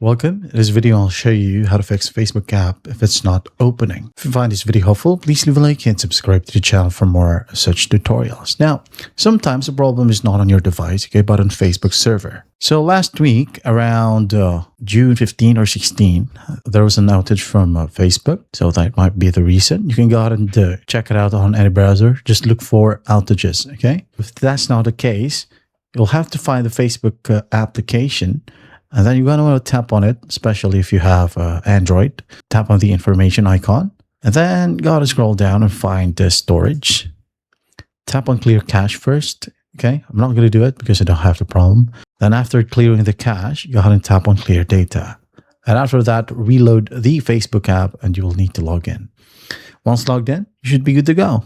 Welcome. In this video, I'll show you how to fix Facebook app if it's not opening. If you find this video helpful, please leave a like and subscribe to the channel for more such tutorials. Now, sometimes the problem is not on your device, okay, but on Facebook server. So last week, around June 15 or 16, there was an outage from Facebook. So that might be the reason. You can go ahead and check it out on any browser. Just look for outages, okay? If that's not the case, you'll have to find the Facebook application. And then you're going to want to tap on it, especially if you have Android. Tap on the information icon. And then go to scroll down and find the storage. Tap on clear cache first. Okay, I'm not going to do it because I don't have the problem. Then after clearing the cache, go ahead and tap on clear data. And after that, reload the Facebook app and you will need to log in. Once logged in, you should be good to go.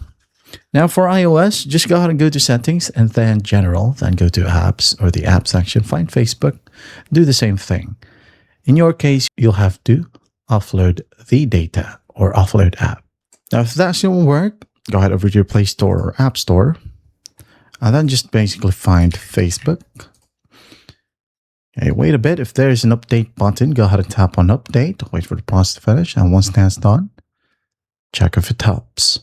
Now for iOS, just go ahead and go to settings and then general, then go to apps or the app section, find Facebook, do the same thing. In your case, you'll have to offload the data or offload app. Now, if that still won't work, go ahead over to your Play Store or App Store and then just basically find Facebook. Okay, wait a bit. If there's an update button, go ahead and tap on update, wait for the process to finish. And once that's done, check if it helps.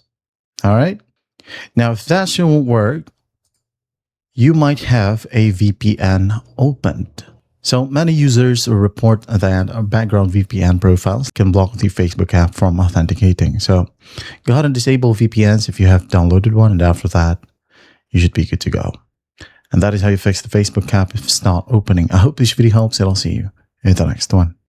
All right. Now, if that still won't work, you might have a VPN opened. So many users report that background VPN profiles can block the Facebook app from authenticating. So go ahead and disable VPNs if you have downloaded one. And after that, you should be good to go. And that is how you fix the Facebook app if it's not opening. I hope this video helps and I'll see you in the next one.